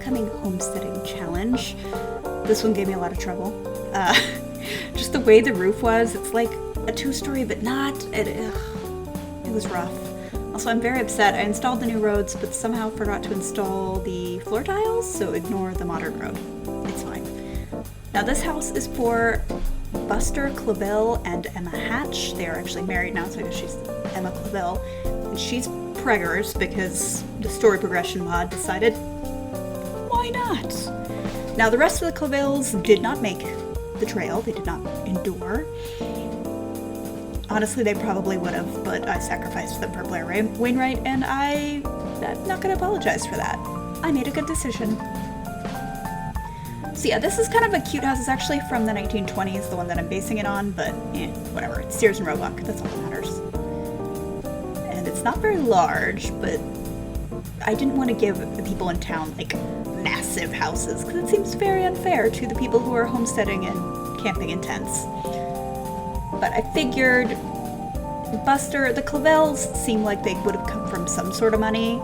upcoming homesteading challenge. This one gave me a lot of trouble. Just the way the roof was, it's like a 2-story, but not. It was rough. Also, I'm very upset. I installed the new roads, but somehow forgot to install the floor tiles, so ignore the modern road. It's fine. Now, this house is for Buster Clavell and Emma Hatch. They are actually married now, so I guess she's Emma Clavell. And she's preggers because the story progression mod decided, why not? Now, the rest of the Clavells did not make the trail. They did not endure. Honestly, they probably would have, but I sacrificed them for Blair Wainwright, and I'm not going to apologize for that. I made a good decision. So yeah, this is kind of a cute house. It's actually from the 1920s, the one that I'm basing it on, but whatever. It's Sears and Roebuck. That's all that matters. And it's not very large, but I didn't want to give the people in town, like, massive houses, because it seems very unfair to the people who are homesteading and camping in tents. But I figured the Clavells seemed like they would have come from some sort of money,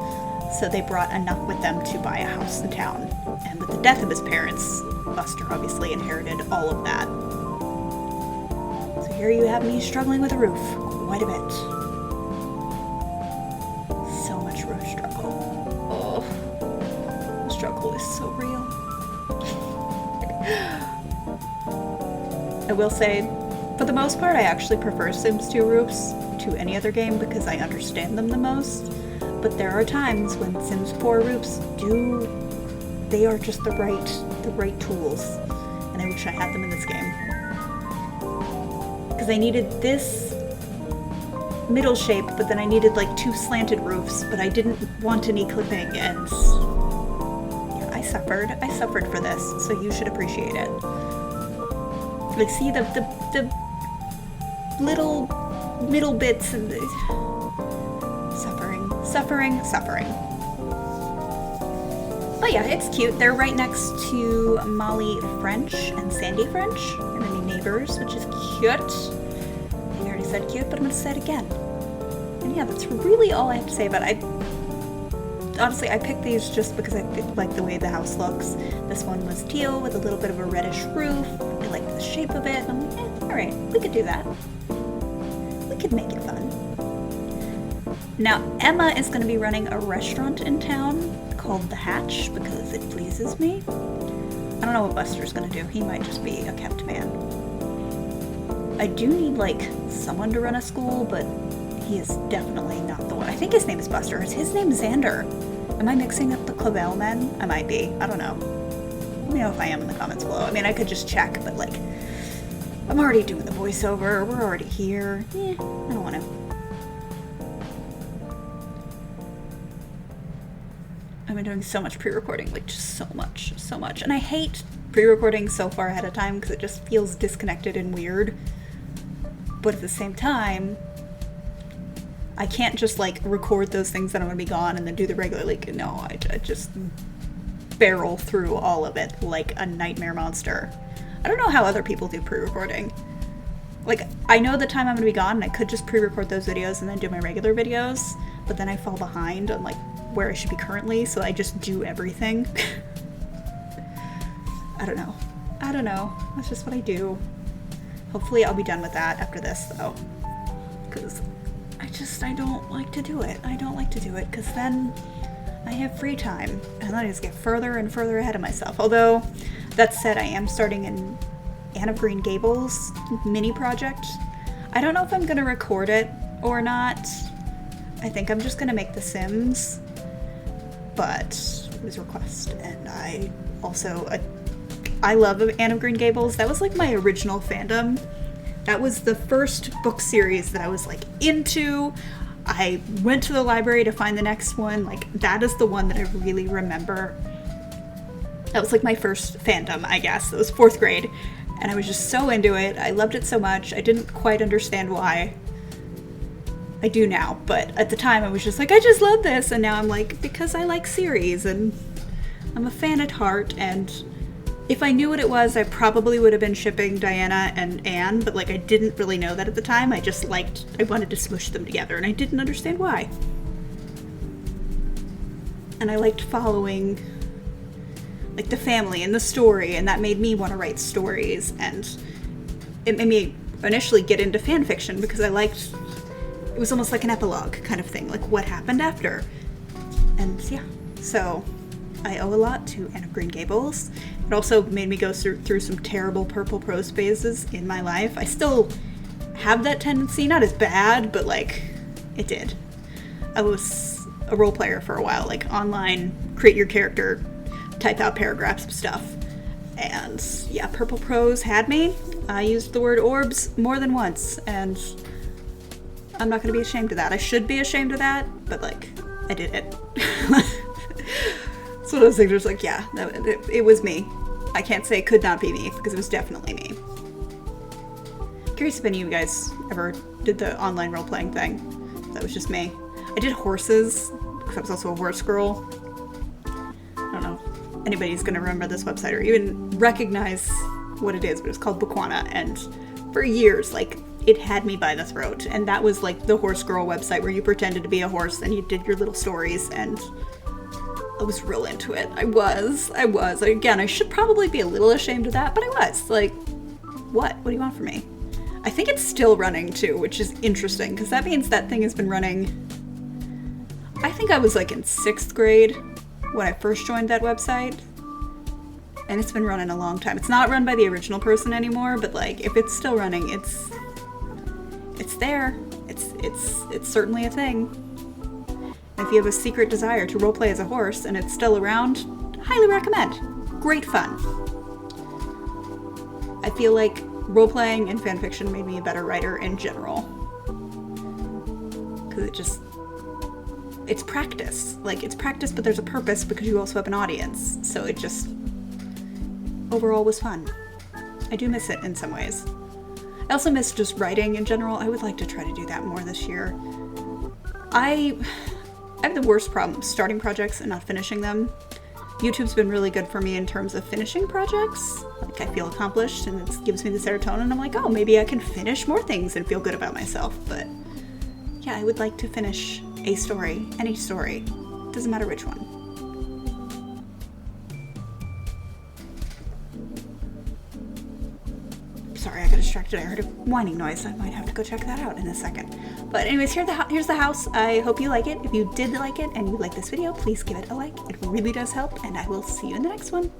so they brought enough with them to buy a house in town. And with the death of his parents, Buster obviously inherited all of that. So here you have me struggling with a roof quite a bit. So much roof struggle. Oh, the struggle is so real. I will say, for the most part, I actually prefer Sims 2 roofs to any other game because I understand them the most. But there are times when Sims 4 roofs they are just the right tools. And I wish I had them in this game. Because I needed this middle shape, but then I needed like 2 slanted roofs, but I didn't want any clipping, and yeah, I suffered for this, so you should appreciate it. Like, see the little middle bits and suffering. But yeah, it's cute. They're right next to Molly French and Sandy French. They're gonna be neighbors, which is cute. I already said cute, but I'm gonna say it again. And yeah, that's really all I have to say about it. Honestly, I picked these just because I like the way the house looks. This one was teal with a little bit of a reddish roof. I liked the shape of it. And I'm like, alright, we could do that. We could make it fun. Now, Emma is going to be running a restaurant in town called The Hatch because it pleases me. I don't know what Buster's going to do. He might just be a kept man. I do need, like, someone to run a school, but he is definitely not the one. I think his name is Buster. Is his name Xander? Am I mixing up the Clavell men? I might be. I don't know. Let me know if I am in the comments below. I mean, I could just check, but, like, I'm already doing the voiceover. We're already here. I don't want to. I've been doing so much pre-recording, like just so much. And I hate pre-recording so far ahead of time because it just feels disconnected and weird. But at the same time, I can't just like record those things that I'm going to be gone and then do the regular, like, no, I just barrel through all of it like a nightmare monster. I don't know how other people do pre-recording. Like, I know the time I'm going to be gone and I could just pre-record those videos and then do my regular videos, but then I fall behind on like where I should be currently, so I just do everything. I don't know. That's just what I do. Hopefully I'll be done with that after this, though. Because I don't like to do it. I don't like to do it, because then I have free time, and then I just get further and further ahead of myself. Although, that said, I am starting an Anne of Green Gables mini project. I don't know if I'm going to record it or not. I think I'm just going to make The Sims. But it was a request, and I also, I love Anne of Green Gables. That was like my original fandom. That was the first book series that I was like into. I went to the library to find the next one. Like, that is the one that I really remember. That was like my first fandom, I guess. It was 4th grade, and I was just so into it. I loved it so much. I didn't quite understand why. I do now, but at the time I was just like, I just love this, and now I'm like, because I like series, and I'm a fan at heart, and if I knew what it was, I probably would have been shipping Diana and Anne, but like, I didn't really know that at the time. I wanted to smush them together, and I didn't understand why. And I liked following like the family and the story, and that made me want to write stories, and it made me initially get into fan fiction because I liked, it was almost like an epilogue kind of thing, like what happened after. And yeah, so I owe a lot to Anne of Green Gables. It also made me go through some terrible purple prose phases in my life. I still have that tendency, not as bad, but like, it did. I was a role player for a while, like online, create your character, type out paragraphs of stuff. And yeah, purple prose had me. I used the word orbs more than once, and I'm not going to be ashamed of that. I should be ashamed of that, but like, I did it. It's one of those things where it's like, yeah, it was me. I can't say it could not be me, because it was definitely me. Curious if any of you guys ever did the online role-playing thing. That was just me. I did horses, because I was also a horse girl. I don't know if anybody's going to remember this website or even recognize what it is, but it's called Bookwana, and for years, like, it had me by the throat, and that was like the horse girl website where you pretended to be a horse and you did your little stories, and I was real into it. I was. Again, I should probably be a little ashamed of that, but I was. Like, what do you want from me? I think it's still running too, which is interesting, because that means that thing has been running, I think I was like in 6th grade when I first joined that website, and it's been running a long time. It's not run by the original person anymore, but like, if it's still running, it's there. It's certainly a thing. And if you have a secret desire to roleplay as a horse and it's still around, highly recommend. Great fun. I feel like roleplaying and fanfiction made me a better writer in general. Because it's practice. Like, it's practice, but there's a purpose because you also have an audience. So it just overall was fun. I do miss it in some ways. I also miss just writing in general. I would like to try to do that more this year. I have the worst problem starting projects and not finishing them. YouTube's been really good for me in terms of finishing projects. Like, I feel accomplished and it gives me the serotonin, and I'm like, oh, maybe I can finish more things and feel good about myself. But yeah, I would like to finish a story, any story. Doesn't matter which one. Sorry, I got distracted. I heard a whining noise. I might have to go check that out in a second. But anyways, here's the house. I hope you like it. If you did like it and you like this video, please give it a like. It really does help, and I will see you in the next one.